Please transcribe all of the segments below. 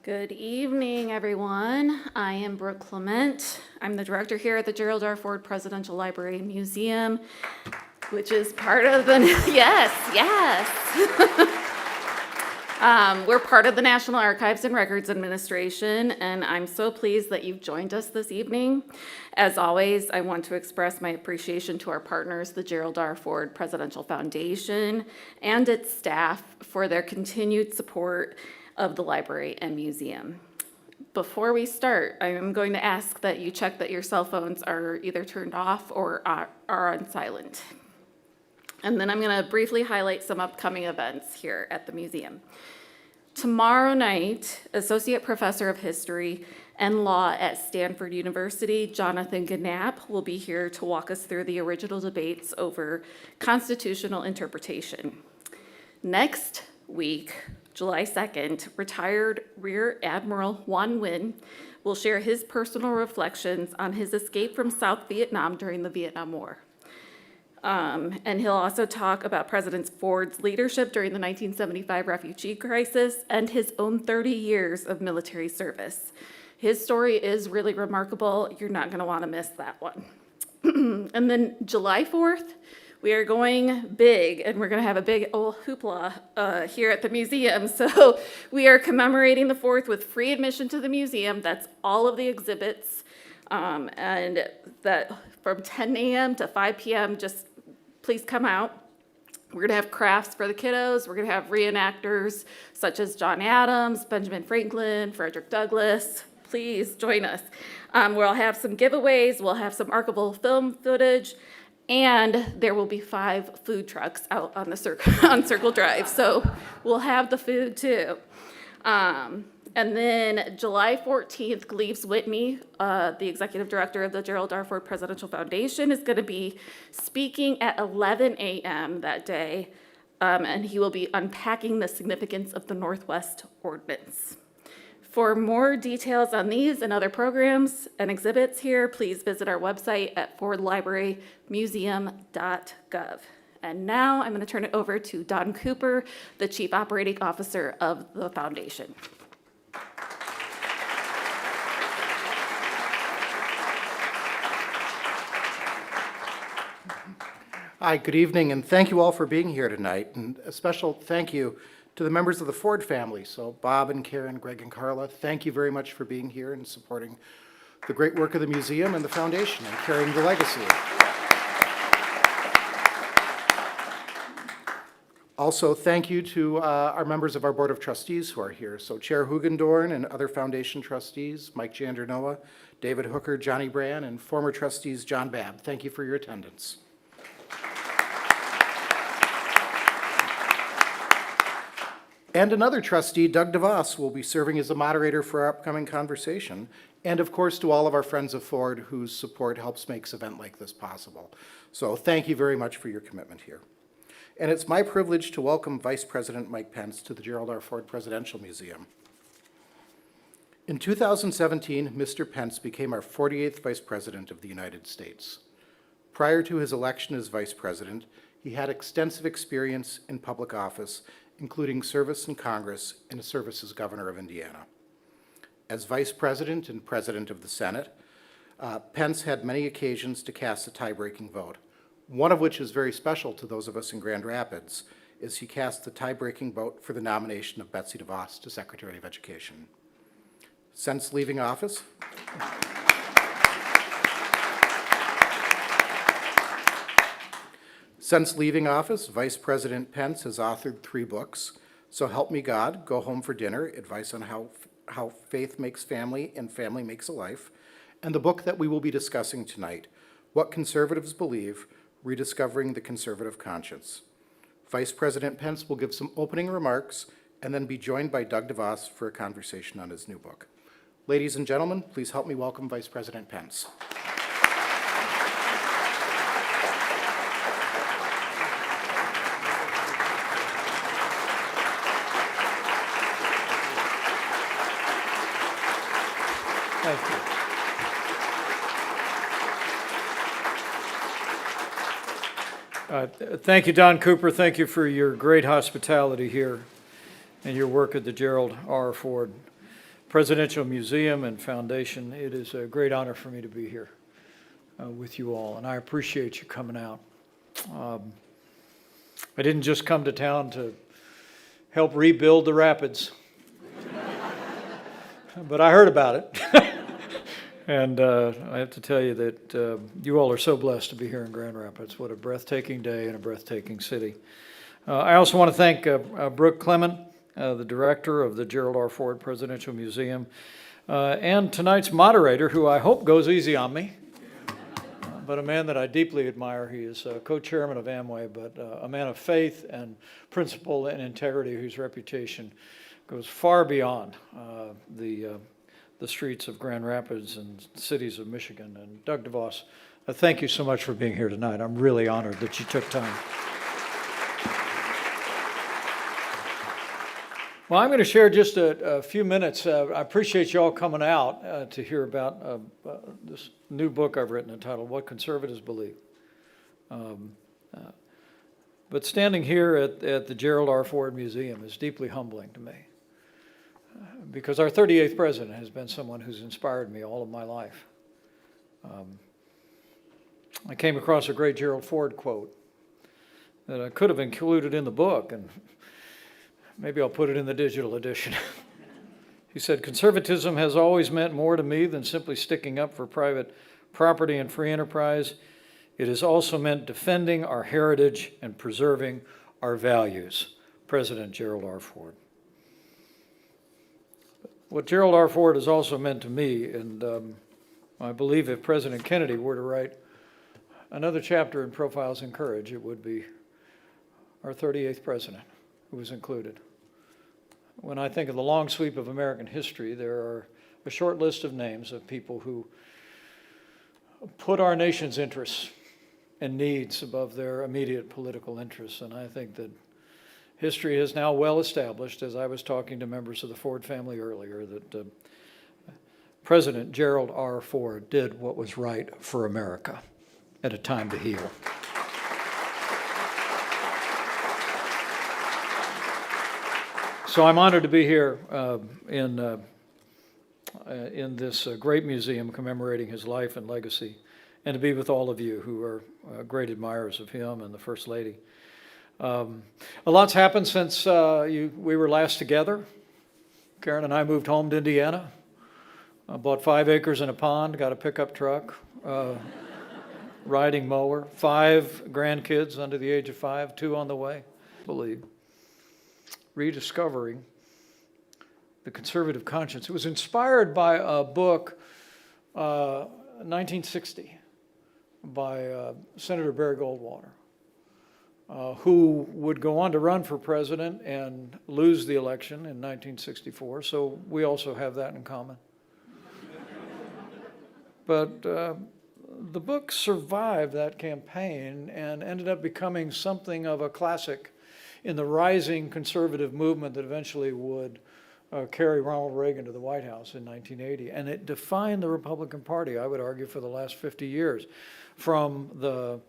Good evening, everyone. I am Brooke Clement. I'm the director here at the Gerald R. Ford Presidential Library and Museum, which is part of the, yes. We're part of the National Archives and Records Administration, and I'm so pleased that you've joined us this evening. As always, I want to express my appreciation to our partners, the Gerald R. Ford Presidential Foundation, and its staff for their continued support of the library and museum. Before we start, I am going to ask that you check that your cell phones are either turned off or are on silent. And then I'm going to briefly highlight some upcoming events here at the museum. Tomorrow night, Associate Professor of History and Law at Stanford University, Jonathan Gnapp, will be here to walk us through the original debates over constitutional interpretation. Next week, July 2nd, retired Rear Admiral Juan Nguyen will share his personal reflections on his escape from South Vietnam during the Vietnam War. And he'll also talk about President Ford's leadership during the 1975 refugee crisis and his own 30 years of military service. His story is really remarkable. You're not going to want to miss that one. And then July 4th, we are going big, and we're going to have a big old hoopla here at the museum. So we are commemorating the 4th with free admission to the museum. That's all of the exhibits, and that from 10 a.m. to 5 p.m., just please come out. We're going to have crafts for the kiddos. We're going to have reenactors such as John Adams, Benjamin Franklin, Frederick Douglass. Please join us. We'll have some giveaways. We'll have some archival film footage. And there will be 5 food trucks out on the on Circle Drive, so we'll have the food too. And then July 14th, Gleaves Whitney, the executive director of the Gerald R. Ford Presidential Foundation, is going to be speaking at 11 a.m. that day, and he will be unpacking the significance of the Northwest Ordinance. For more details on these and other programs and exhibits here, please visit our website at fordlibrarymuseum.gov. And now I'm going to turn it over to Don Cooper, the Chief Operating Officer of the Foundation. Hi, good evening, and thank you all for being here tonight. And a special thank you to the members of the Ford family. So Bob and Karen, Greg and Carla, thank you very much for being here and supporting the great work of the museum and the foundation and carrying the legacy. Also, thank you to our members of our Board of Trustees who are here. So Chair Hugendorn and other foundation trustees, Mike Jandernoa, David Hooker, Johnny Brand, and former trustees John Babb. Thank you for your attendance. And another trustee, Doug DeVos, will be serving as the moderator for our upcoming conversation. And of course, to all of our friends of Ford whose support helps make an event like this possible. So thank you very much for your commitment here. And it's my privilege to welcome Vice President Mike Pence to the Gerald R. Ford Presidential Museum. In 2017, Mr. Pence became our 48th Vice President of the United States. Prior to his election as Vice President, he had extensive experience in public office, including service in Congress and service as Governor of Indiana. As Vice President and President of the Senate, Pence had many occasions to cast a tie-breaking vote, one of which is very special to those of us in Grand Rapids, is he cast the tie-breaking vote for the nomination of Betsy DeVos to Secretary of Education. Since leaving office, Vice President Pence has authored 3 books, So Help Me God, Go Home for Dinner, Advice on How Faith Makes Family and Family Makes a Life, and the book that we will be discussing tonight, What Conservatives Believe, Rediscovering the Conservative Conscience. Vice President Pence will give some opening remarks and then be joined by Doug DeVos for a conversation on his new book. Ladies and gentlemen, please help me welcome Vice President Pence. Thank you. Thank you, Don Cooper. Thank you for your great hospitality here and your work at the Gerald R. Ford Presidential Museum and Foundation. It is a great honor for me to be here with you all, and I appreciate you coming out. I didn't just come to town to help rebuild the rapids, but I heard about it. And I have to tell you that you all are so blessed to be here in Grand Rapids. What a breathtaking day and a breathtaking city. I also want to thank Brooke Clement, the director of the Gerald R. Ford Presidential Museum, and tonight's moderator, who I hope goes easy on me, but a man that I deeply admire. He is co-chairman of Amway, but a man of faith and principle and integrity whose reputation goes far beyond the streets of Grand Rapids and cities of Michigan. And Doug DeVos, thank you so much for being here tonight. I'm really honored that you took time. Well, I'm going to share just a few minutes. I appreciate you all coming out to hear about this new book I've written entitled What Conservatives Believe. But standing here at the Gerald R. Ford Museum is deeply humbling to me, because our 38th president has been someone who's inspired me all of my life. I came across a great Gerald Ford quote that I could have included in the book, and maybe I'll put it in the digital edition. He said, "Conservatism has always meant more to me than simply sticking up for private property and free enterprise. It has also meant defending our heritage and preserving our values." President Gerald R. Ford. What Gerald R. Ford has also meant to me, and I believe if President Kennedy were to write another chapter in Profiles in Courage, it would be our 38th president who was included. When I think of the long sweep of American history, there are a short list of names of people who put our nation's interests and needs above their immediate political interests. And I think that history is now well established, as I was talking to members of the Ford family earlier, that President Gerald R. Ford did what was right for America at a time to heal. So I'm honored to be here in this great museum commemorating his life and legacy, and to be with all of you who are great admirers of him and the First Lady. A lot's happened since we were last together. Karen and I moved home to Indiana. I bought 5 acres and a pond, got a pickup truck, riding mower, 5 grandkids under the age of 5, 2 on the way. Believe. Rediscovering the conservative conscience. It was inspired by a book, 1960, by Senator Barry Goldwater, who would go on to run for president and lose the election in 1964. So we also have that in common. But the book survived that campaign and ended up becoming something of a classic in the rising conservative movement that eventually would carry Ronald Reagan to the White House in 1980. And it defined the Republican Party, I would argue, for the last 50 years, from the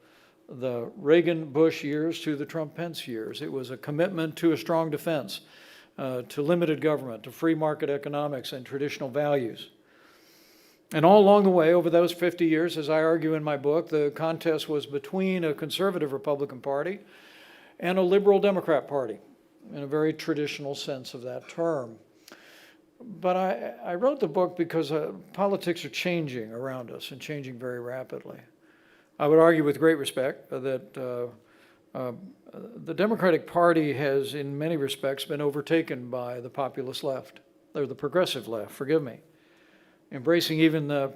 Reagan-Bush years to the Trump-Pence years. It was a commitment to a strong defense, to limited government, to free market economics and traditional values. And all along the way, over those 50 years, as I argue in my book, the contest was between a conservative Republican Party and a liberal Democrat Party, in a very traditional sense of that term. But I wrote the book because politics are changing around us and changing very rapidly. I would argue with great respect that the Democratic Party has, in many respects, been overtaken by the populist left, or the progressive left, forgive me, embracing even the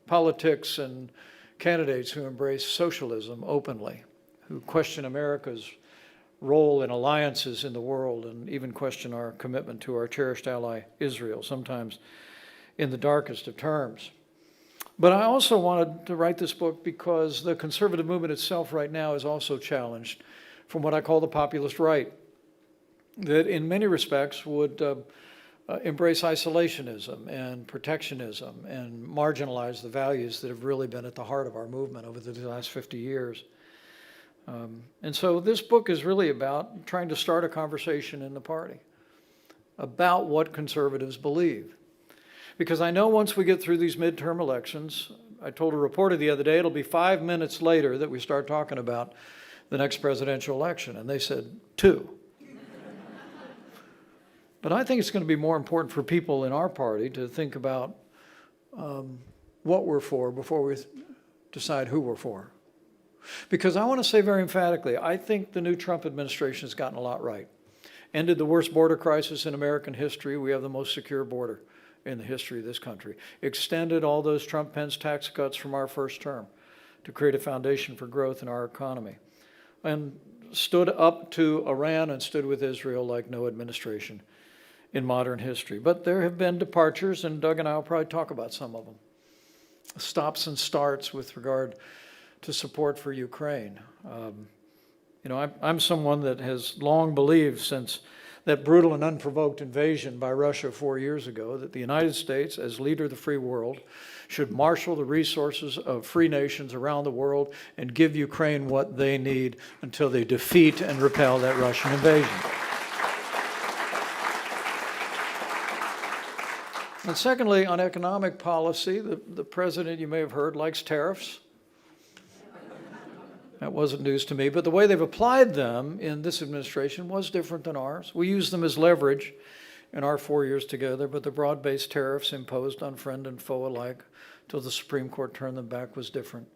politics and candidates who embrace socialism openly, who question America's role in alliances in the world and even question our commitment to our cherished ally, Israel, sometimes in the darkest of terms. But I also wanted to write this book because the conservative movement itself right now is also challenged from what I call the populist right, that in many respects would embrace isolationism and protectionism and marginalize the values that have really been at the heart of our movement over the last 50 years. And so this book is really about trying to start a conversation in the party about what conservatives believe. Because I know once we get through these midterm elections, I told a reporter the other day, it'll be 5 minutes later that we start talking about the next presidential election. And they said 2. But I think it's going to be more important for people in our party to think about what we're for before we decide who we're for. Because I want to say very emphatically, I think the new Trump administration has gotten a lot right. Ended the worst border crisis in American history. We have the most secure border in the history of this country. Extended all those Trump-Pence tax cuts from our first term to create a foundation for growth in our economy. And stood up to Iran and stood with Israel like no administration in modern history. But there have been departures, and Doug and I will probably talk about some of them. Stops and starts with regard to support for Ukraine. I'm someone that has long believed since that brutal and unprovoked invasion by Russia 4 years ago that the United States, as leader of the free world, should marshal the resources of free nations around the world and give Ukraine what they need until they defeat and repel that Russian invasion. And secondly, on economic policy, the president, you may have heard, likes tariffs. That wasn't news to me, but the way they've applied them in this administration was different than ours. We used them as leverage in our 4 years together, but the broad-based tariffs imposed on friend and foe alike till the Supreme Court turned them back was different.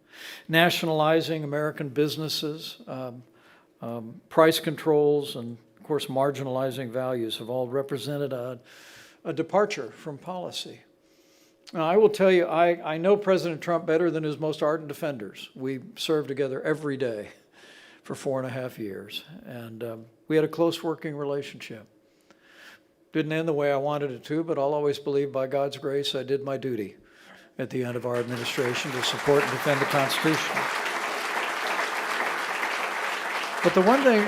Nationalizing American businesses, price controls, and of course marginalizing values have all represented a departure from policy. Now, I will tell you, I know President Trump better than his most ardent defenders. We served together every day for 4.5 years, and we had a close working relationship. Didn't end the way I wanted it to, but I'll always believe by God's grace I did my duty at the end of our administration to support and defend the Constitution. But the one thing,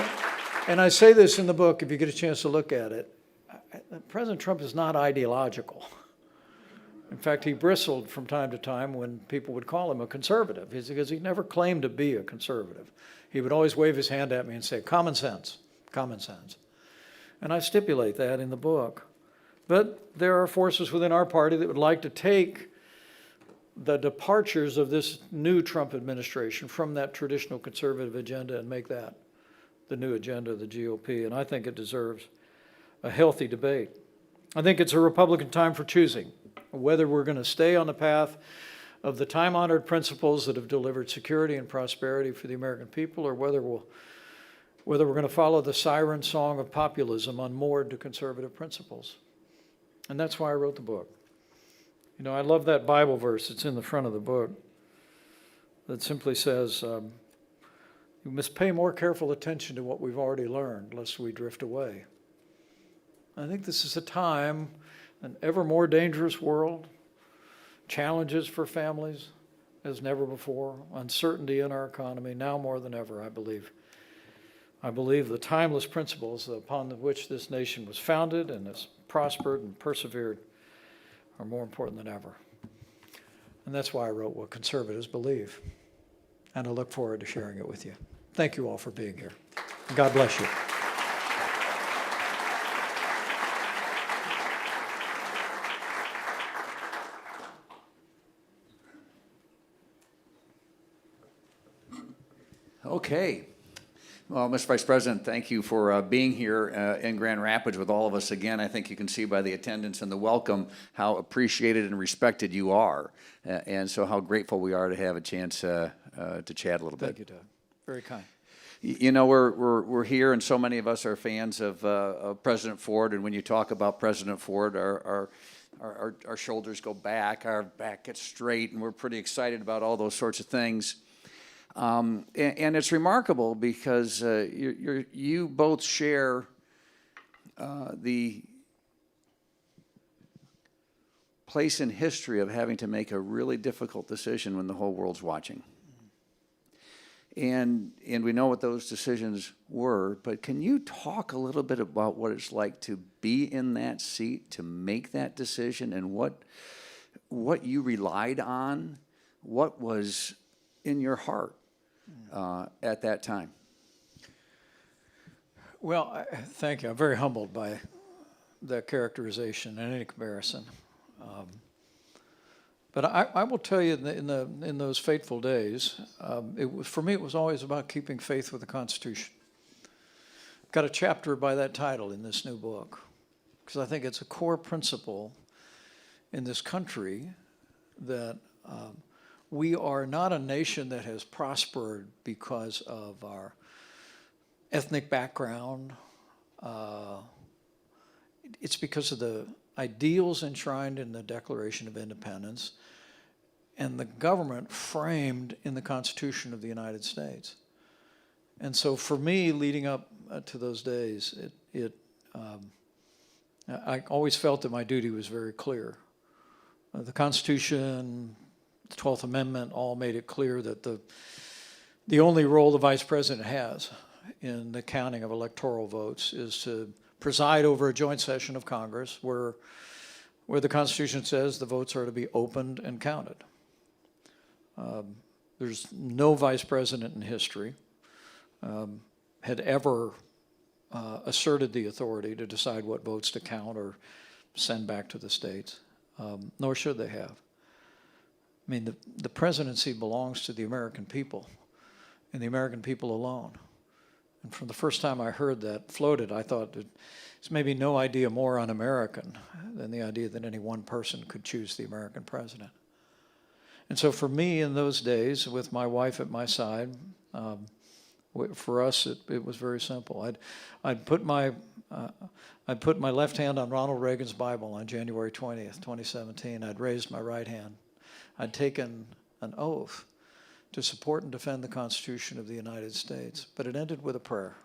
and I say this in the book if you get a chance to look at it, President Trump is not ideological. In fact, he bristled from time to time when people would call him a conservative, because he never claimed to be a conservative. He would always wave his hand at me and say, common sense, common sense. And I stipulate that in the book. But there are forces within our party that would like to take the departures of this new Trump administration from that traditional conservative agenda and make that the new agenda of the GOP. And I think it deserves a healthy debate. I think it's a Republican time for choosing whether we're going to stay on the path of the time-honored principles that have delivered security and prosperity for the American people, or whether we're going to follow the siren song of populism unmoored to conservative principles. And that's why I wrote the book. You know, I love that Bible verse. It's in the front of the book that simply says, we must pay more careful attention to what we've already learned, lest we drift away. I think this is a time, an ever more dangerous world, challenges for families as never before, uncertainty in our economy, now more than ever, I believe. I believe the timeless principles upon which this nation was founded and has prospered and persevered are more important than ever. And that's why I wrote What Conservatives Believe. And I look forward to sharing it with you. Thank you all for being here. God bless you. Okay. Well, Mr. Vice President, thank you for being here in Grand Rapids with all of us again. I think you can see by the attendance and the welcome how appreciated and respected you are, and so how grateful we are to have a chance to chat a little bit. Thank you, Doug. Very kind. You know, we're here, and so many of us are fans of President Ford. And when you talk about President Ford, our shoulders go back, our back gets straight, and we're pretty excited about all those sorts of things. And it's remarkable because you both share the place in history of having to make a really difficult decision when the whole world's watching. And we know what those decisions were, but can you talk a little bit about what it's like to be in that seat, to make that decision, and what you relied on, what was in your heart at that time? Well, thank you. I'm very humbled by that characterization in any comparison. But I will tell you, in those fateful days, for me, it was always about keeping faith with the Constitution. I've got a chapter by that title in this new book, because I think it's a core principle in this country that we are not a nation that has prospered because of our ethnic background. It's because of the ideals enshrined in the Declaration of Independence and the government framed in the Constitution of the United States. And so for me, leading up to those days, I always felt that my duty was very clear. The Constitution, the 12th Amendment all made it clear that the only role the Vice President has in the counting of electoral votes is to preside over a joint session of Congress where the Constitution says the votes are to be opened and counted. There's no Vice President in history had ever asserted the authority to decide what votes to count or send back to the states, nor should they have. I mean, the presidency belongs to the American people and the American people alone. And from the first time I heard that floated, I thought that it's maybe no idea more un-American than the idea that any one person could choose the American president. And so for me in those days, with my wife at my side, for us it was very simple. I'd put my left hand on Ronald Reagan's Bible on January 20th, 2017. I'd raised my right hand. I'd taken an oath to support and defend the Constitution of the United States. But it ended with a prayer.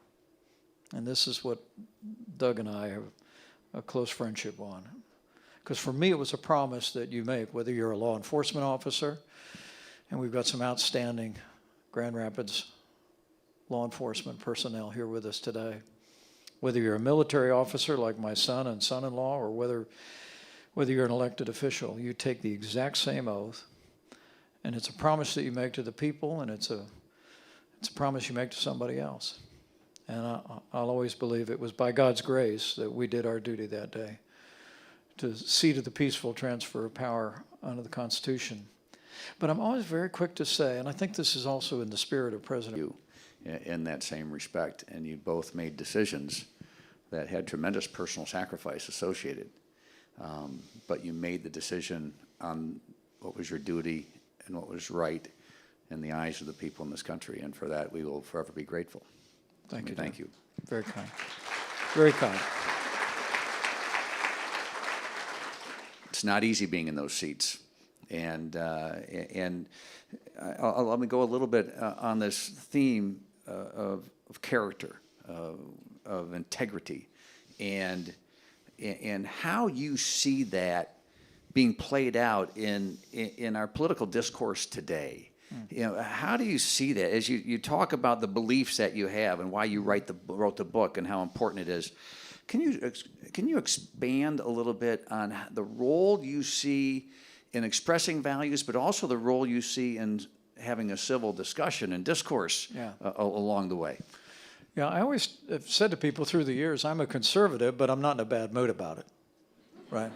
And this is what Doug and I have a close friendship on. Because for me, it was a promise that you make, whether you're a law enforcement officer, and we've got some outstanding Grand Rapids law enforcement personnel here with us today. Whether you're a military officer like my son and son-in-law, or whether you're an elected official, you take the exact same oath. And it's a promise that you make to the people, and it's a promise you make to somebody else. And I'll always believe it was by God's grace that we did our duty that day to see to the peaceful transfer of power under the Constitution. But I'm always very quick to say, and I think this is also in the spirit of President You in that same respect, and you both made decisions that had tremendous personal sacrifice associated. But you made the decision on what was your duty and what was right in the eyes of the people in this country, and for that we will forever be grateful. Thank you. Thank you. Very kind. Very kind. It's not easy being in those seats, and let me go a little bit on this theme of character, of integrity, and how you see that being played out in our political discourse today. You know, how do you see that as you talk about the beliefs that you have and why you wrote the book and how important it is? Can you expand a little bit on the role you see in expressing values, but also the role you see in having a civil discussion and discourse along the way? Yeah, I always have said to people through the years, I'm a conservative, but I'm not in a bad mood about it, right?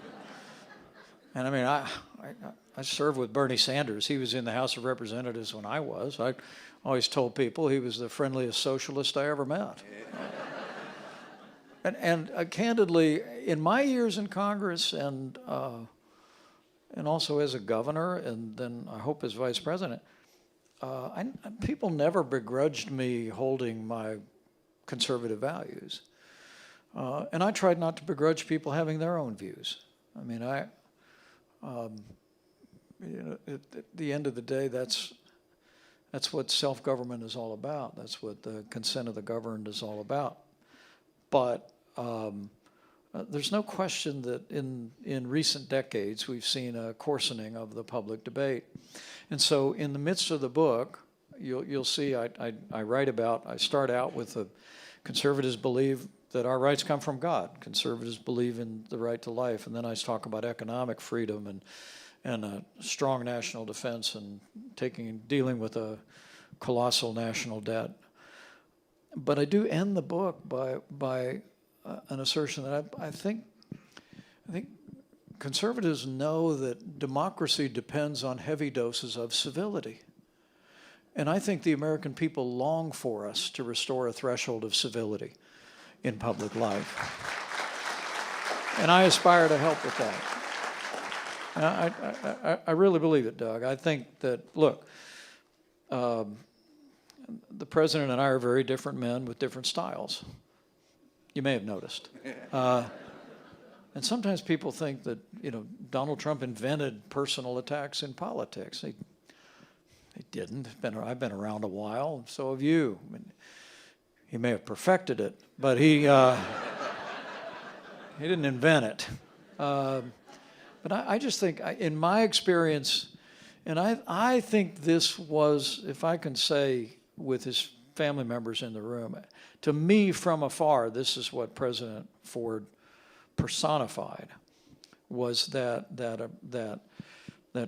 And I mean, I served with Bernie Sanders. He was in the House of Representatives when I was. I always told people he was the friendliest socialist I ever met. And candidly, in my years in Congress and also as a governor, and then I hope as vice president, people never begrudged me holding my conservative values. And I tried not to begrudge people having their own views. I mean, at the end of the day, that's what self-government is all about. That's what the consent of the governed is all about. But there's no question that in recent decades we've seen a coarsening of the public debate. And so in the midst of the book, you'll see I start out with the conservatives believe that our rights come from God. Conservatives believe in the right to life. And then I talk about economic freedom and a strong national defense and dealing with a colossal national debt. But I do end the book by an assertion that I think I think conservatives know that democracy depends on heavy doses of civility. And I think the American people long for us to restore a threshold of civility in public life. And I aspire to help with that. And I really believe it, Doug. I think that, look, the president and I are very different men with different styles. You may have noticed. And sometimes people think that, Donald Trump invented personal attacks in politics. He didn't. I've been around a while, so have you. I mean, he may have perfected it, but he didn't invent it. But I just think, in my experience, and I think this was, if I can say with his family members in the room, to me from afar, this is what President Ford personified, was that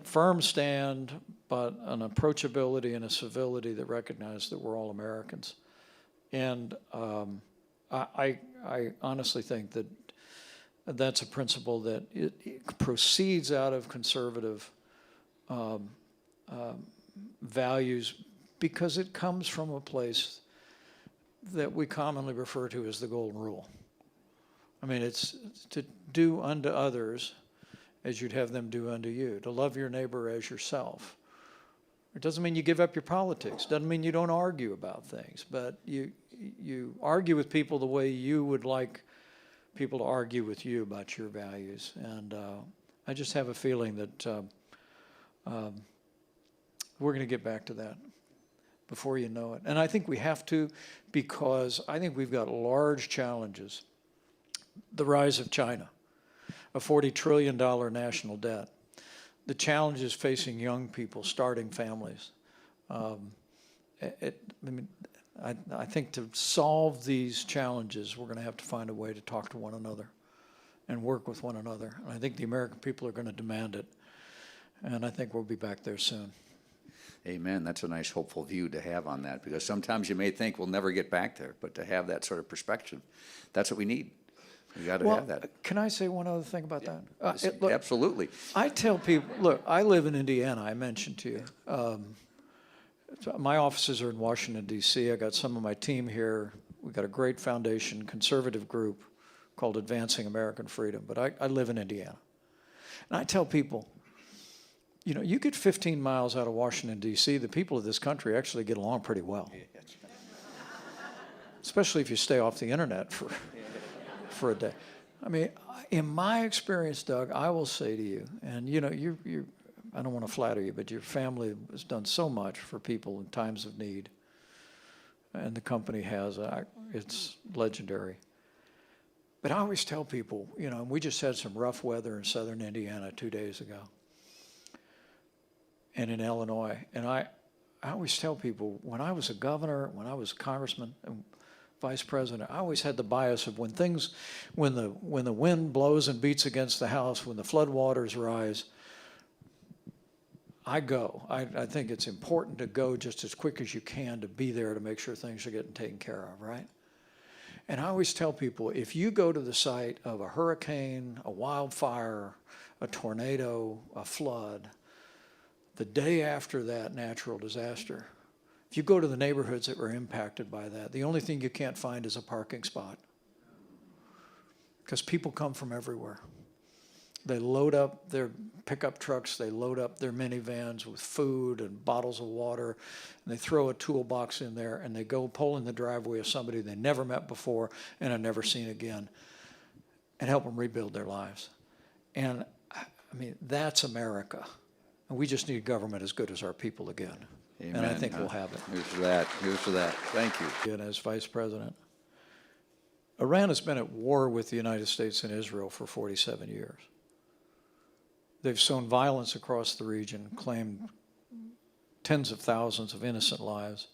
firm stand, but an approachability and a civility that recognized that we're all Americans. And I honestly think that that's a principle that it proceeds out of conservative values, because it comes from a place that we commonly refer to as the golden rule. I mean, it's to do unto others as you'd have them do unto you, to love your neighbor as yourself. It doesn't mean you give up your politics, doesn't mean you don't argue about things, but you argue with people the way you would like people to argue with you about your values. And I just have a feeling that we're going to get back to that before you know it. And I think we have to, because I think we've got large challenges. The rise of China, a $40 trillion national debt, the challenges facing young people starting families. I think to solve these challenges, we're going to have to find a way to talk to one another and work with one another. And I think the American people are going to demand it. And I think we'll be back there soon. Amen. That's a nice, hopeful view to have on that, because sometimes you may think we'll never get back there, but to have that sort of perspective, that's what we need. We got to have that. Can I say one other thing about that? Look, absolutely. I tell people, look, I live in Indiana, I mentioned to you. My offices are in Washington, D.C. I got some of my team here. We've got a great foundation, conservative group called Advancing American Freedom, but I live in Indiana. And I tell people, you get 15 miles out of Washington, D.C., the people of this country actually get along pretty well. Especially if you stay off the internet for a day. I mean, in my experience, Doug, I will say to you, and you I don't want to flatter you, but your family has done so much for people in times of need, and the company has. It's legendary. But I always tell people, we just had some rough weather in southern Indiana 2 days ago, and in Illinois. And I always tell people, when I was a governor, when I was a congressman, and vice president, I always had the bias of when the wind blows and beats against the house, when the floodwaters rise, I go. I think it's important to go just as quick as you can, to be there to make sure things are getting taken care of, right? And I always tell people, if you go to the site of a hurricane, a wildfire, a tornado, a flood, the day after that natural disaster, if you go to the neighborhoods that were impacted by that, the only thing you can't find is a parking spot, because people come from everywhere. They load up their pickup trucks, they load up their minivans with food and bottles of water, and they throw a toolbox in there, and they go pull in the driveway of somebody they never met before and have never seen again, and help them rebuild their lives. And I mean, that's America. And we just need government as good as our people again. Amen. And I think we'll have it. Here's for that. Here's for that. Thank you. And as vice president, Iran has been at war with the United States and Israel for 47 years. They've sown violence across the region, claimed tens of thousands of innocent lives.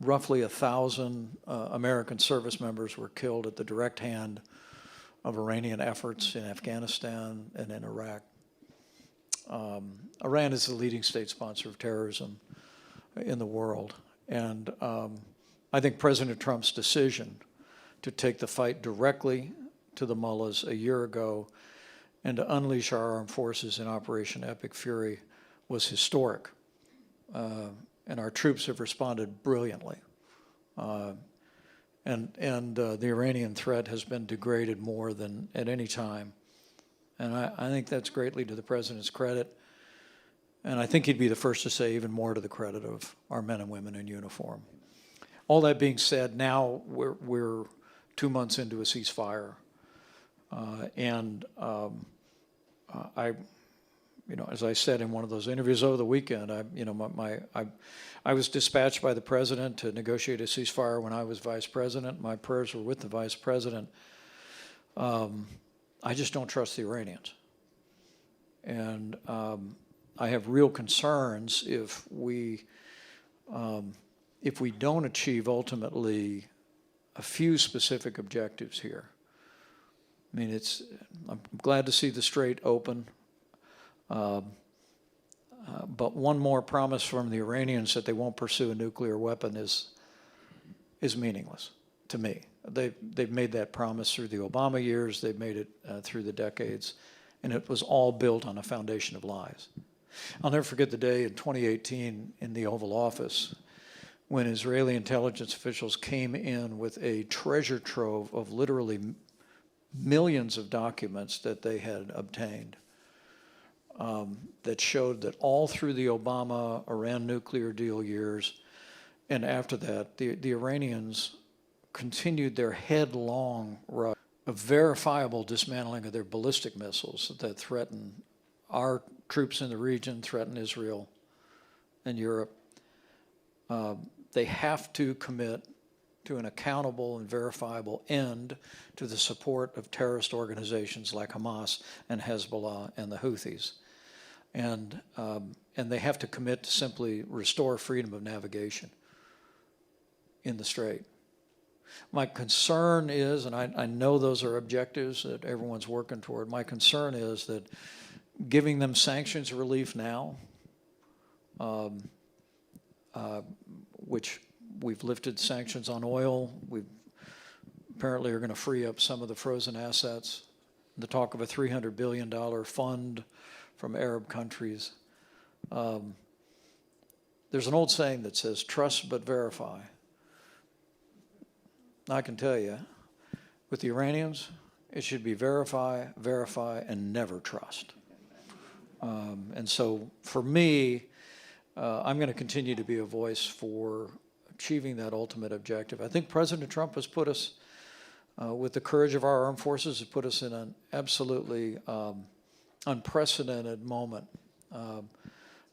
Roughly 1,000 American service members were killed at the direct hand of Iranian efforts in Afghanistan and in Iraq. Iran is the leading state sponsor of terrorism in the world. And I think President Trump's decision to take the fight directly to the mullahs a year ago and to unleash our armed forces in Operation Epic Fury was historic. And our troops have responded brilliantly. The Iranian threat has been degraded more than at any time. And I think that's greatly to the president's credit. And I think he'd be the first to say even more to the credit of our men and women in uniform. All that being said, now we're 2 months into a ceasefire. As I said in one of those interviews over the weekend, I was dispatched by the president to negotiate a ceasefire when I was vice president. My prayers were with the vice president. I just don't trust the Iranians. And I have real concerns if we don't achieve ultimately a few specific objectives here. I mean, I'm glad to see the Strait open. But one more promise from the Iranians that they won't pursue a nuclear weapon is meaningless to me. They've made that promise through the Obama years. They've made it through the decades. And it was all built on a foundation of lies. I'll never forget the day in 2018 in the Oval Office when Israeli intelligence officials came in with a treasure trove of literally millions of documents that they had obtained. That showed that all through the Obama-Iran nuclear deal years and after that, the Iranians continued their headlong rush of verifiable dismantling of their ballistic missiles that threaten our troops in the region, threaten Israel and Europe. They have to commit to an accountable and verifiable end to the support of terrorist organizations like Hamas and Hezbollah and the Houthis. And they have to commit to simply restore freedom of navigation in the Strait. My concern is, and I know those are objectives that everyone's working toward, my concern is that giving them sanctions relief now, which we've lifted sanctions on oil, we apparently are going to free up some of the frozen assets, the talk of a $300 billion fund from Arab countries. There's an old saying that says, trust but verify. I can tell you, with the Iranians, it should be verify, verify, and never trust. And so for me, I'm going to continue to be a voice for achieving that ultimate objective. I think President Trump has put us, with the courage of our armed forces, has put us in an absolutely unprecedented moment.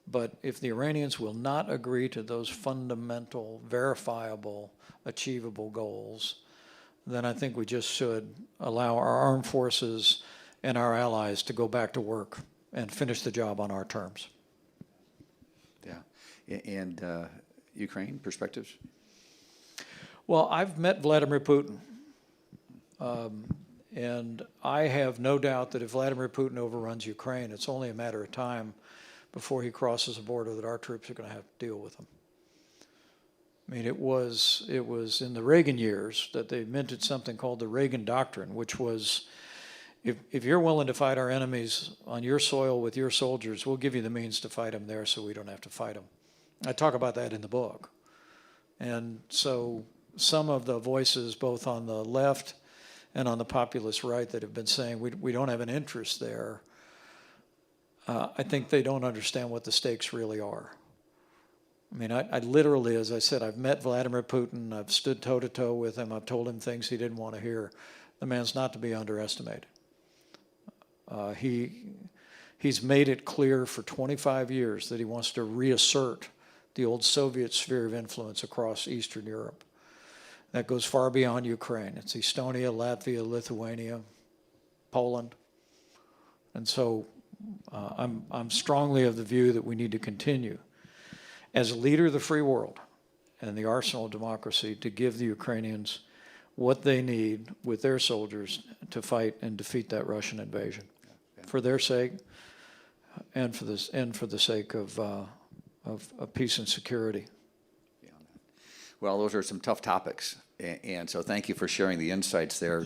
But if the Iranians will not agree to those fundamental, verifiable, achievable goals, then I think we just should allow our armed forces and our allies to go back to work and finish the job on our terms. Yeah. And Ukraine perspectives? Well, I've met Vladimir Putin. And I have no doubt that if Vladimir Putin overruns Ukraine, it's only a matter of time before he crosses the border that our troops are going to have to deal with him. I mean, it was in the Reagan years that they invented something called the Reagan Doctrine, which was, if you're willing to fight our enemies on your soil with your soldiers, we'll give you the means to fight them there so we don't have to fight them. I talk about that in the book. And so some of the voices, both on the left and on the populist right, that have been saying we don't have an interest there, I think they don't understand what the stakes really are. I mean, I literally, as I said, I've met Vladimir Putin. I've stood toe-to-toe with him. I've told him things he didn't want to hear. The man's not to be underestimated. He's made it clear for 25 years that he wants to reassert the old Soviet sphere of influence across Eastern Europe. That goes far beyond Ukraine. It's Estonia, Latvia, Lithuania, Poland. And so I'm strongly of the view that we need to continue as a leader of the free world and the arsenal of democracy to give the Ukrainians what they need with their soldiers to fight and defeat that Russian invasion, for their sake and for the sake of peace and security. Well, those are some tough topics, and so thank you for sharing the insights there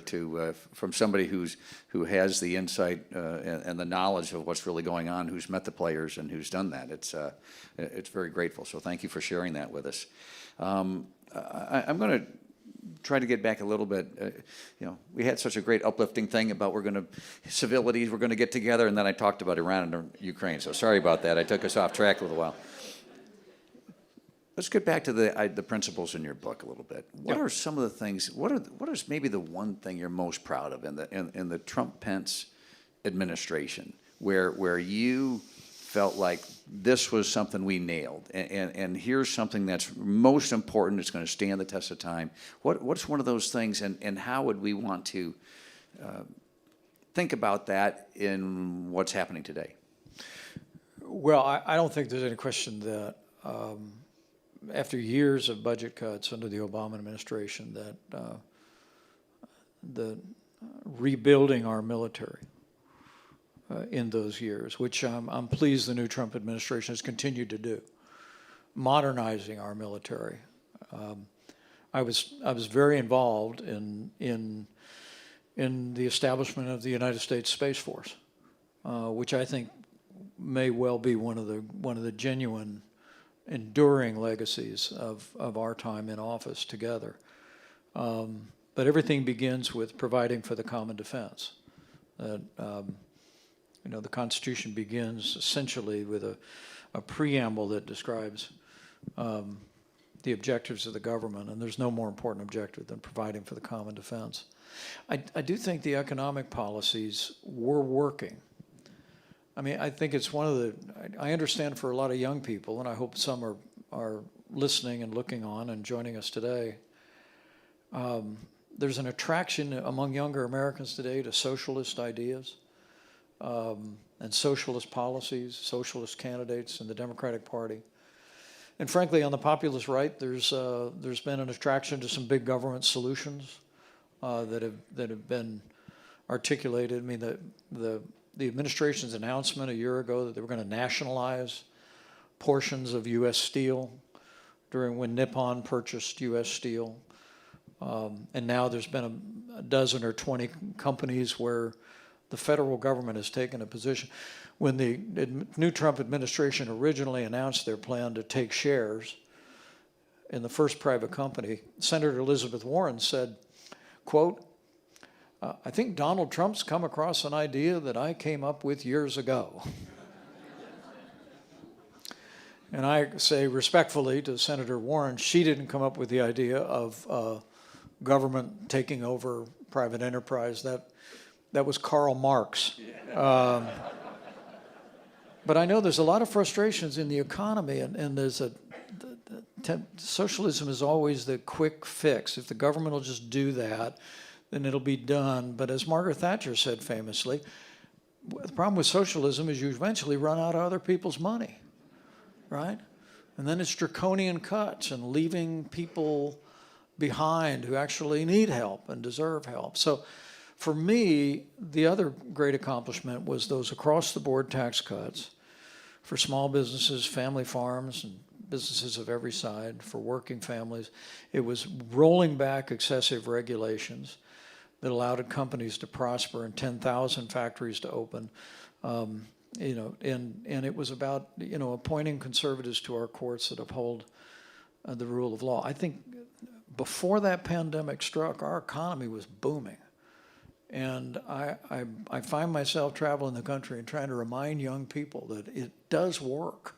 from somebody who has the insight and the knowledge of what's really going on, who's met the players and who's done that. It's very grateful. So thank you for sharing that with us. I'm going to try to get back a little bit. We had such a great uplifting thing about civilities, we're going to get together, and then I talked about Iran and Ukraine. So sorry about that. I took us off track a little while. Let's get back to the principles in your book a little bit. What are some of the things? What is maybe the one thing you're most proud of in the Trump-Pence administration, where you felt like this was something we nailed, and here's something that's most important, it's going to stand the test of time. What's one of those things, and how would we want to think about that in what's happening today? Well, I don't think there's any question that after years of budget cuts under the Obama administration, that the rebuilding our military in those years, which I'm pleased the new Trump administration has continued to do, modernizing our military. I was very involved in the establishment of the United States Space Force, which I think may well be one of the genuine, enduring legacies of our time in office together. But everything begins with providing for the common defense. The Constitution begins essentially with a preamble that describes the objectives of the government, and there's no more important objective than providing for the common defense. I do think the economic policies were working. I mean, I think it's I understand for a lot of young people, and I hope some are listening and looking on and joining us today, there's an attraction among younger Americans today to socialist ideas and socialist policies, socialist candidates in the Democratic Party. And frankly, on the populist right, there's been an attraction to some big government solutions that have been articulated. I mean, the administration's announcement a year ago that they were going to nationalize portions of U.S. Steel when Nippon purchased U.S. Steel. And now there's been a dozen or 20 companies where the federal government has taken a position. When the new Trump administration originally announced their plan to take shares in the first private company, Senator Elizabeth Warren said, quote, "I think Donald Trump's come across an idea that I came up with years ago." And I say respectfully to Senator Warren, she didn't come up with the idea of government taking over private enterprise. That was Karl Marx. But I know there's a lot of frustrations in the economy, and there's socialism is always the quick fix. If the government will just do that, then it'll be done. But as Margaret Thatcher said famously, the problem with socialism is you eventually run out of other people's money, right? And then it's draconian cuts and leaving people behind who actually need help and deserve help. So for me, the other great accomplishment was those across-the-board tax cuts for small businesses, family farms, and businesses of every side, for working families. It was rolling back excessive regulations that allowed companies to prosper and 10,000 factories to open. And it was about, appointing conservatives to our courts that uphold the rule of law. I think before that pandemic struck, our economy was booming. And I find myself traveling the country and trying to remind young people that it does work.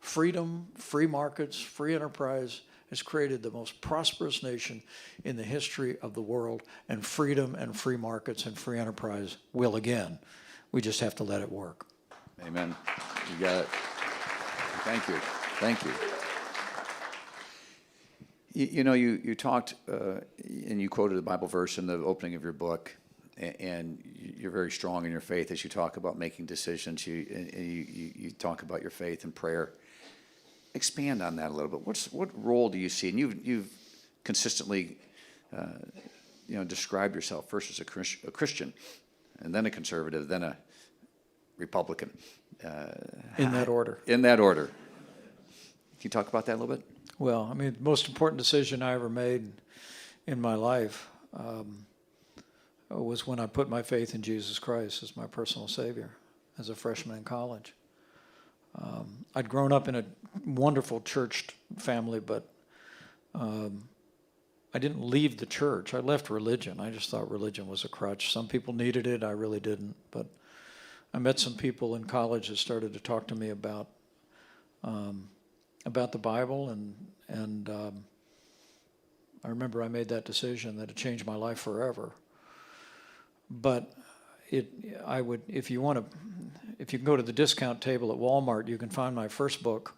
Freedom, free markets, free enterprise has created the most prosperous nation in the history of the world, and freedom and free markets and free enterprise will again. We just have to let it work. Amen. You got it. Thank you. Thank you. You talked and you quoted the Bible verse in the opening of your book, and you're very strong in your faith as you talk about making decisions. You talk about your faith and prayer. Expand on that a little bit. What role do you see? And you've consistently described yourself first as a Christian, and then a conservative, then a Republican. In that order. In that order. Can you talk about that a little bit? Well, I mean, the most important decision I ever made in my life was when I put my faith in Jesus Christ as my personal Savior as a freshman in college. I'd grown up in a wonderful church family, but I didn't leave the church. I left religion. I just thought religion was a crutch. Some people needed it. I really didn't. But I met some people in college that started to talk to me about the Bible, and I remember I made that decision that it changed my life forever. But if you can go to the discount table at Walmart, you can find my first book.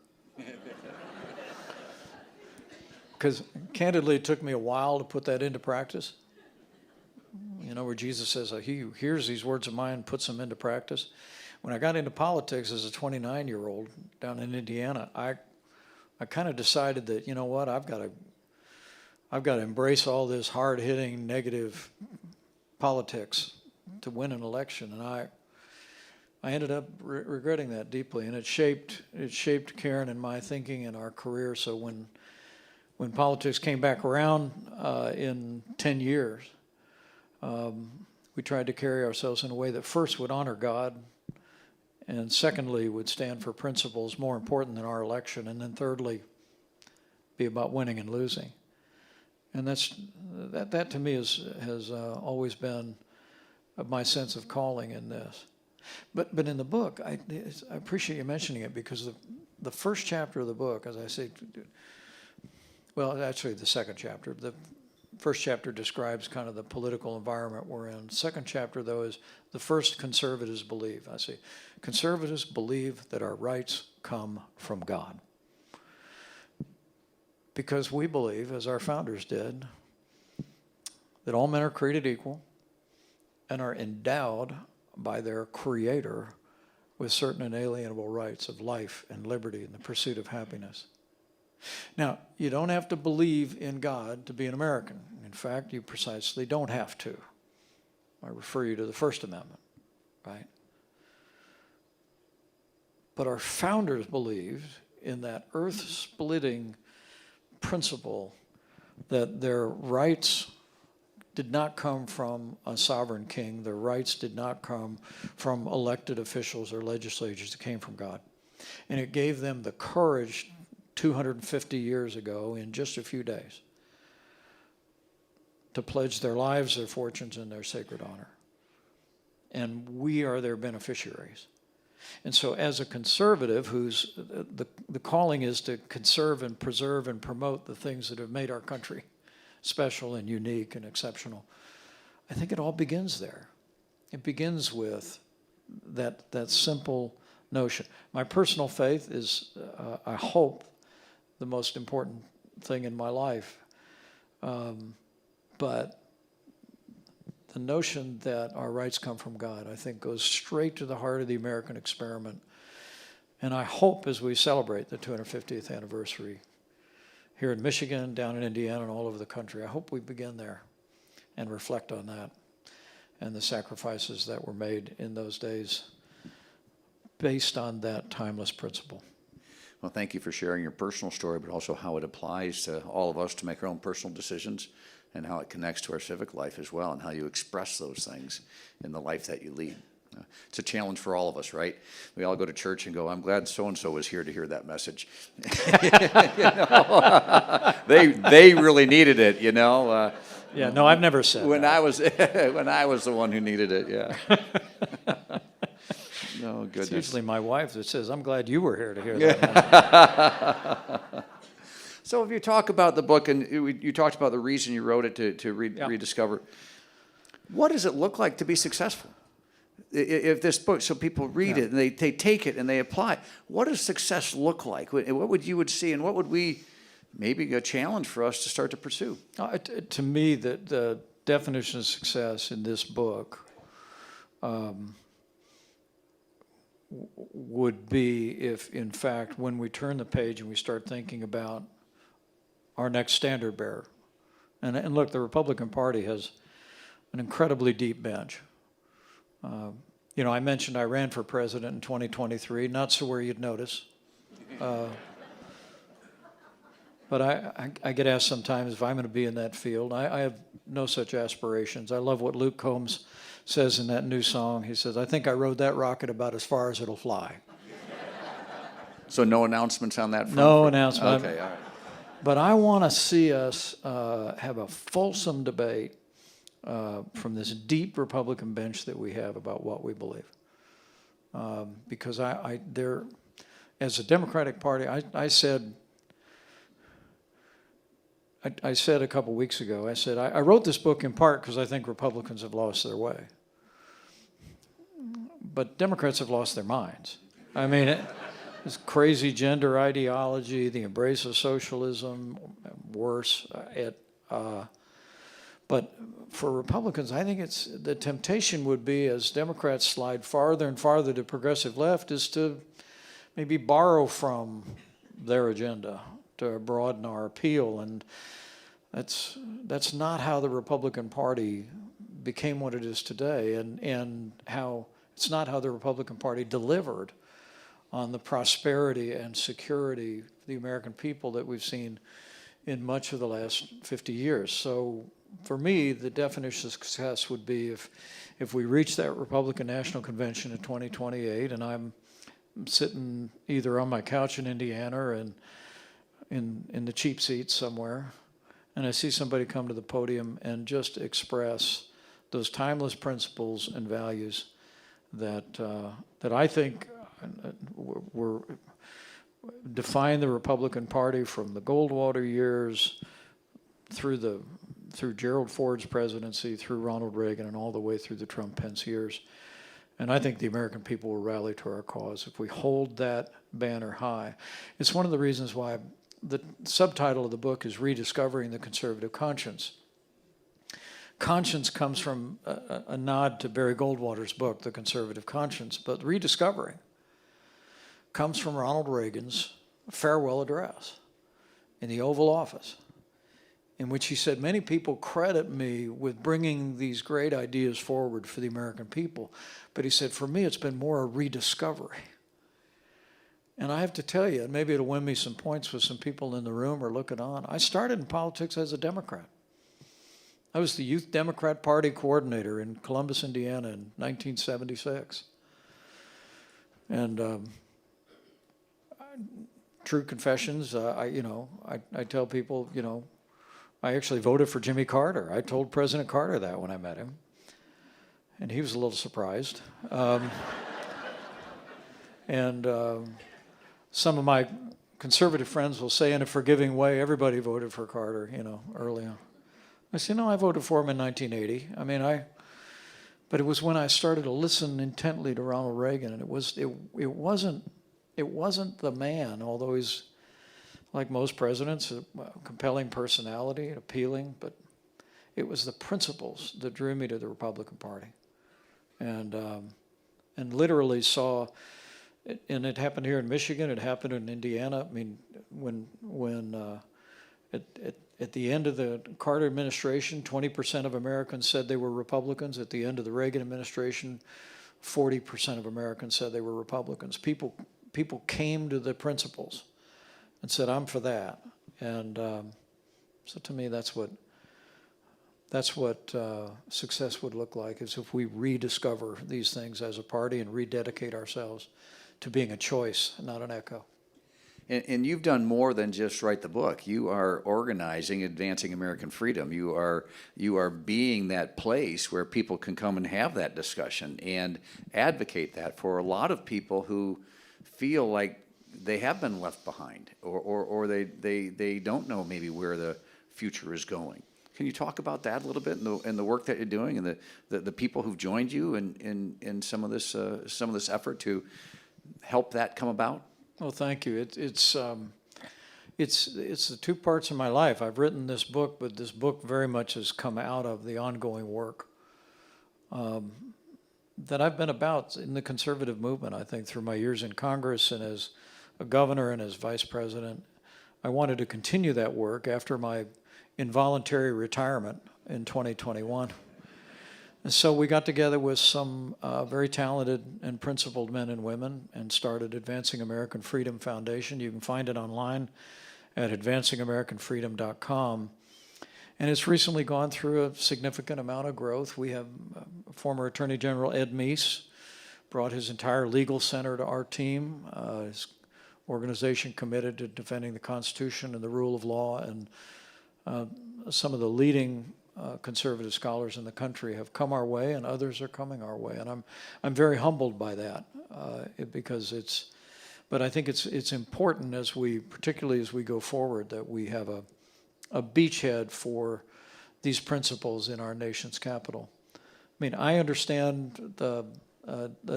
Because candidly, it took me a while to put that into practice. You know, where Jesus says, he who hears these words of mine puts them into practice. When I got into politics as a 29-year-old down in Indiana, I kind of decided that, you know what, I've got to embrace all this hard-hitting, negative politics to win an election. And I ended up regretting that deeply, and it shaped Karen and my thinking and our career. So when politics came back around in 10 years, we tried to carry ourselves in a way that first would honor God, and secondly would stand for principles more important than our election, and then thirdly be about winning and losing. And that to me has always been my sense of calling in this. But in the book, I appreciate you mentioning it, because the first chapter of the book, as I say, well, actually the second chapter. The first chapter describes kind of the political environment we're in. The second chapter, though, is the first conservatives believe. I say, conservatives believe that our rights come from God. Because we believe, as our founders did, that all men are created equal and are endowed by their Creator with certain inalienable rights of life and liberty and the pursuit of happiness. Now, you don't have to believe in God to be an American. In fact, you precisely don't have to. I refer you to the First Amendment, right? But our founders believed in that earth-splitting principle that their rights did not come from a sovereign king. Their rights did not come from elected officials or legislators. It came from God. And it gave them the courage 250 years ago, in just a few days, to pledge their lives, their fortunes, and their sacred honor. And we are their beneficiaries. And so as a conservative, whose the calling is to conserve and preserve and promote the things that have made our country special and unique and exceptional, I think it all begins there. It begins with that simple notion. My personal faith is, I hope, the most important thing in my life. But the notion that our rights come from God, I think, goes straight to the heart of the American experiment. And I hope, as we celebrate the 250th anniversary here in Michigan, down in Indiana, and all over the country, I hope we begin there and reflect on that and the sacrifices that were made in those days based on that timeless principle. Well, thank you for sharing your personal story, but also how it applies to all of us to make our own personal decisions, and how it connects to our civic life as well, and how you express those things in the life that you lead. It's a challenge for all of us, right? We all go to church and go, I'm glad so-and-so was here to hear that message. They really needed it, you know. Yeah, no, I've never said when that. when I was the one who needed it, yeah. No, goodness. It's usually my wife that says, I'm glad you were here to hear that. So if you talk about the book, and you talked about the reason you wrote it to rediscover, what does it look like to be successful? If this book, so people read it and they take it and they apply, what does success look like? What would you see, and what would we, maybe a challenge for us to start to pursue? To me, the definition of success in this book would be if, in fact, when we turn the page and we start thinking about our next standard bearer, and look, the Republican Party has an incredibly deep bench. You know, I mentioned I ran for president in 2023, not so where you'd notice. But I get asked sometimes if I'm going to be in that field. I have no such aspirations. I love what Luke Combs says in that new song. He says, "I think I rode that rocket about as far as it'll fly." So no announcements on that front? No announcement. Okay, all right. But I want to see us have a fulsome debate from this deep Republican bench that we have about what we believe. Because as a Democratic Party, I said a couple weeks ago, I said, I wrote this book in part because I think Republicans have lost their way. But Democrats have lost their minds. I mean, this crazy gender ideology, the embrace of socialism, worse. But for Republicans, I think the temptation would be, as Democrats slide farther and farther to progressive left, is to maybe borrow from their agenda to broaden our appeal. And that's not how the Republican Party became what it is today, and how it's not how the Republican Party delivered on the prosperity and security of the American people that we've seen in much of the last 50 years. So for me, the definition of success would be if we reach that Republican National Convention in 2028, and I'm sitting either on my couch in Indiana or in the cheap seats somewhere, and I see somebody come to the podium and just express those timeless principles and values that I think were define the Republican Party from the Goldwater years through Gerald Ford's presidency, through Ronald Reagan, and all the way through the Trump-Pence years. And I think the American people will rally to our cause if we hold that banner high. It's one of the reasons why the subtitle of the book is Rediscovering the Conservative Conscience. Conscience comes from a nod to Barry Goldwater's book, The Conservative Conscience, but rediscovering comes from Ronald Reagan's farewell address in the Oval Office, in which he said, "Many people credit me with bringing these great ideas forward for the American people, but," he said, "for me it's been more a rediscovery." And I have to tell you, and maybe it'll win me some points with some people in the room or looking on, I started in politics as a Democrat. I was the Youth Democrat Party coordinator in Columbus, Indiana in 1976. And true confessions, I tell people, I actually voted for Jimmy Carter. I told President Carter that when I met him, and he was a little surprised. Some of my conservative friends will say in a forgiving way, everybody voted for Carter, early on. I said, no, I voted for him in 1980. But it was when I started to listen intently to Ronald Reagan, and it wasn't the man, although he's, like most presidents, a compelling personality, appealing, but it was the principles that drew me to the Republican Party. And literally saw, and it happened here in Michigan, it happened in Indiana. I mean, when at the end of the Carter administration, 20% of Americans said they were Republicans. At the end of the Reagan administration, 40% of Americans said they were Republicans. People came to the principles and said, "I'm for that." And so to me, that's what success would look like, is if we rediscover these things as a party and rededicate ourselves to being a choice, not an echo. And you've done more than just write the book. You are organizing, advancing American freedom. You are being that place where people can come and have that discussion and advocate that for a lot of people who feel like they have been left behind, or they don't know maybe where the future is going. Can you talk about that a little bit, and the work that you're doing, and the people who've joined you in some of this effort to help that come about? Well, thank you. It's the two parts of my life. I've written this book, but this book very much has come out of the ongoing work that I've been about in the conservative movement. I think through my years in Congress and as a governor and as vice president, I wanted to continue that work after my involuntary retirement in 2021. And so we got together with some very talented and principled men and women and started Advancing American Freedom Foundation. You can find it online at advancingamericanfreedom.com. And it's recently gone through a significant amount of growth. We have former Attorney General Ed Meese brought his entire legal center to our team. His organization committed to defending the Constitution and the rule of law, and some of the leading conservative scholars in the country have come our way, and others are coming our way. And I'm very humbled by that because but I think it's important particularly as we go forward, that we have a beachhead for these principles in our nation's capital. I mean, I understand the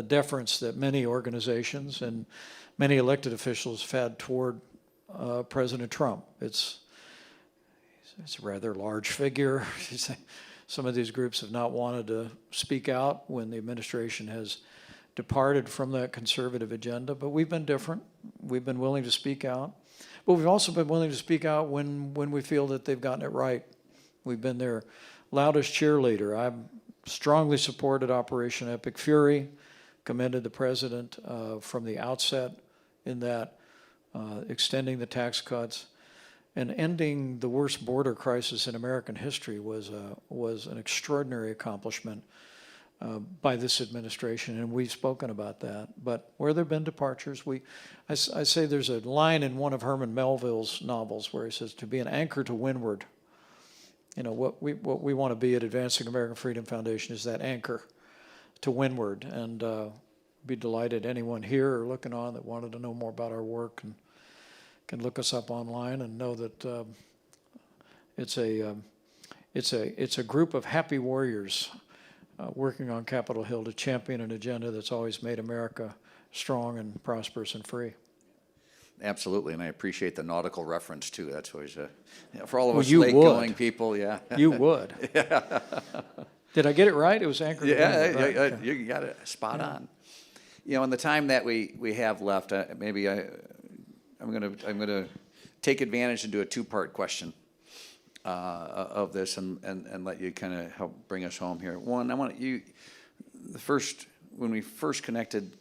deference that many organizations and many elected officials have had toward President Trump. It's a rather large figure. Some of these groups have not wanted to speak out when the administration has departed from that conservative agenda, but we've been different. We've been willing to speak out. But we've also been willing to speak out when we feel that they've gotten it right. We've been their loudest cheerleader. I've strongly supported Operation Epic Fury, commended the president from the outset in that, extending the tax cuts and ending the worst border crisis in American history was an extraordinary accomplishment by this administration, and we've spoken about that. But where there have been departures, I say there's a line in one of Herman Melville's novels where he says, to be an anchor to windward. You know, what we want to be at Advancing American Freedom Foundation is that anchor to windward, and be delighted anyone here or looking on that wanted to know more about our work and can look us up online and know that it's a group of happy warriors working on Capitol Hill to champion an agenda that's always made America strong and prosperous and free. Absolutely, and I appreciate the nautical reference too. That's always for all of Well, us you lake-going would. people. Yeah, You would. Did I get it right? It was anchored. to windward, right? Okay. You got it spot on. You know, in the time that we have left, maybe I'm gonna take advantage and do a two-part question of this, and let you kind of help bring us home here. One, I want you when we first connected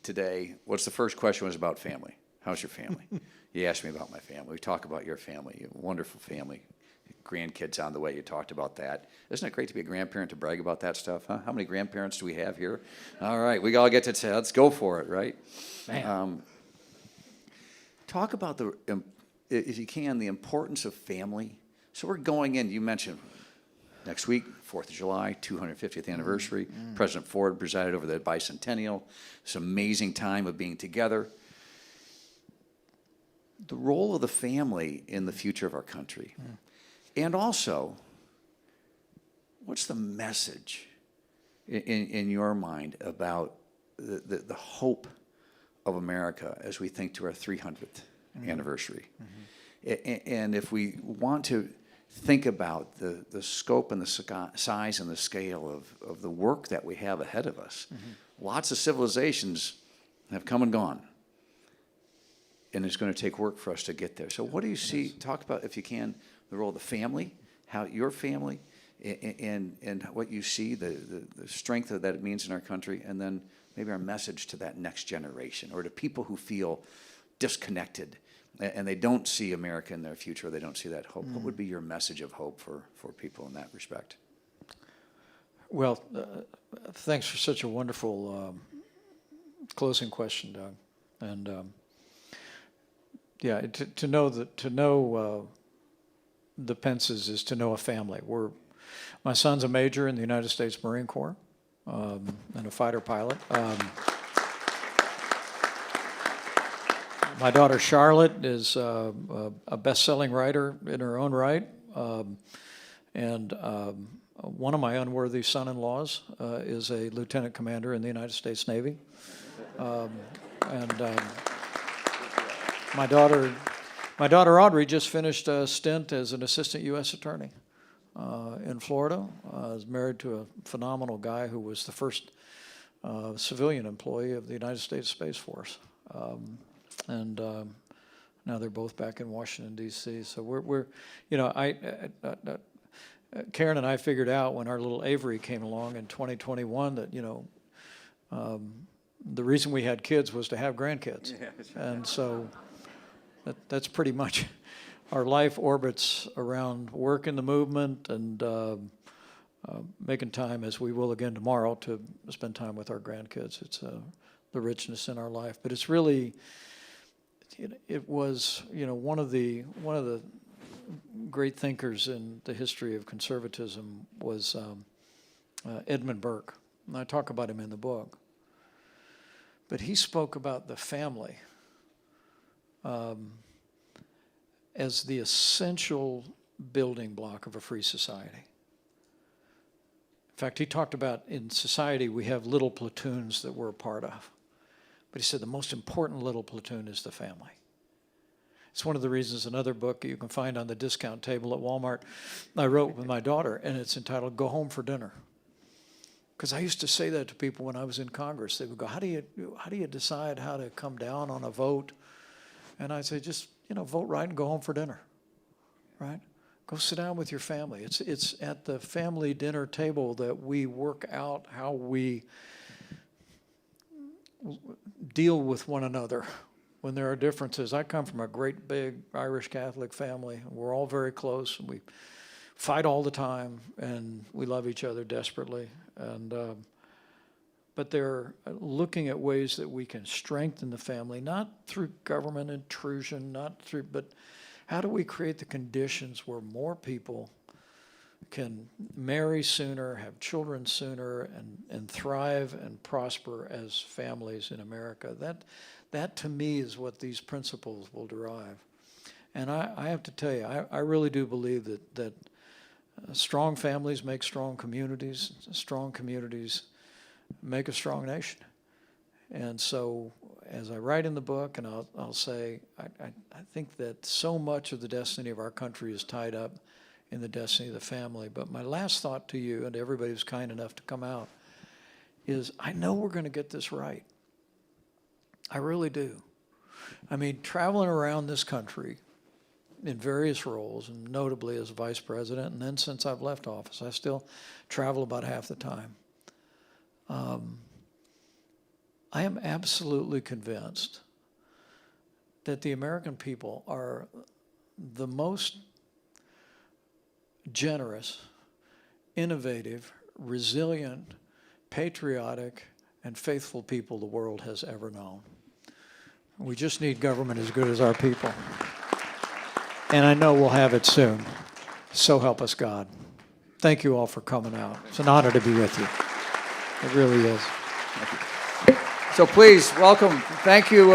today, what's the first question was about family. How's your family? You asked me about my family. We talk about your family, your wonderful family, grandkids on the way. You talked about that. Isn't it great to be a grandparent to brag about that stuff, huh? How many grandparents do we have here? All right, we all get to say, let's go for it, right? Man. Talk about if you can, the importance of family. So we're going in, you mentioned next week, 4th of July, 250th anniversary. President Ford presided over the bicentennial. This amazing time of being together. The role of the family in the future of our country. And also, what's the message in your mind about the hope of America as we think to our 300th anniversary? And if we want to think about the scope and the size and the scale of the work that we have ahead of us, lots of civilizations have come and gone. And it's going to take work for us to get there. So what do you see, talk about, if you can, the role of the family, how your family, and what you see, the strength that it means in our country, and then maybe our message to that next generation, or to people who feel disconnected, and they don't see America in their future, or they don't see that hope. What would be your message of hope for people in that respect? Well, thanks for such a wonderful closing question, Doug. And yeah, to know the Pences is to know a family. My son's a major in the United States Marine Corps and a fighter pilot. My daughter Charlotte is a best-selling writer in her own right, and one of my unworthy son-in-laws is a lieutenant commander in the United States Navy, My daughter Audrey just finished a stint as an assistant U.S. attorney in Florida. Is married to a phenomenal guy who was the first civilian employee of the United States Space Force, and now they're both back in Washington D.C. So we're Karen and I figured out when our little Avery came along in 2021 that the reason we had kids was to have grandkids, and so. That's pretty much our life orbits around work in the movement and making time, as we will again tomorrow, to spend time with our grandkids. It's the richness in our life. But it's really, it was, one of the great thinkers in the history of conservatism was Edmund Burke. And I talk about him in the book. But he spoke about the family as the essential building block of a free society. In fact, he talked about in society we have little platoons that we're a part of. But he said the most important little platoon is the family. It's one of the reasons, another book you can find on the discount table at Walmart, I wrote with my daughter, and it's entitled Go Home for Dinner. Because I used to say that to people when I was in Congress. They would go, how do you decide how to come down on a vote? And I'd say, just, vote right and go home for dinner, right? Go sit down with your family. It's at the family dinner table that we work out how we deal with one another when there are differences. I come from a great big Irish Catholic family. We're all very close, and we fight all the time, and we love each other desperately. And but they're looking at ways that we can strengthen the family, not through government intrusion, but how do we create the conditions where more people can marry sooner, have children sooner, and thrive and prosper as families in America? That to me is what these principles will derive. And I have to tell you, I really do believe that strong families make strong communities make a strong nation. And so, as I write in the book, and I'll say, I think that so much of the destiny of our country is tied up in the destiny of the family. But my last thought to you, and to everybody who's kind enough to come out, is I know we're going to get this right. I really do. I mean, traveling around this country in various roles, and notably as vice president, and then since I've left office, I still travel about half the time. I am absolutely convinced that the American people are the most generous, innovative, resilient, patriotic, and faithful people the world has ever known. We just need government as good as our people. And I know we'll have it soon. So help us God. Thank you all for coming out. It's an honor to be with you. It really is. Thank you. So please, welcome. Thank you,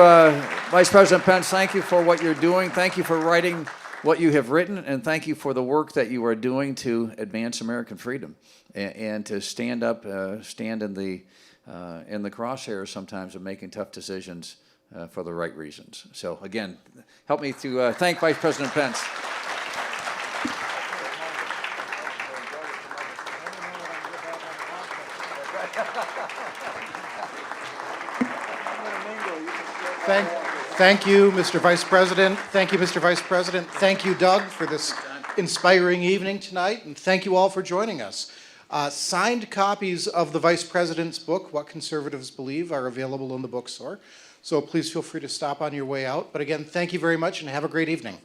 Vice President Pence. Thank you for what you're doing. Thank you for writing what you have written, and thank you for the work that you are doing to advance American freedom and to stand in the crosshairs sometimes of making tough decisions for the right reasons. So again, help me to thank Vice President Pence. Thank you, Mr. Vice President. Thank you, Mr. Vice President. Thank you, Doug, for this inspiring evening tonight, and thank you all for joining us. Signed copies of the Vice President's book, What Conservatives Believe, are available in the bookstore, so please feel free to stop on your way out. But again, thank you very much, and have a great evening.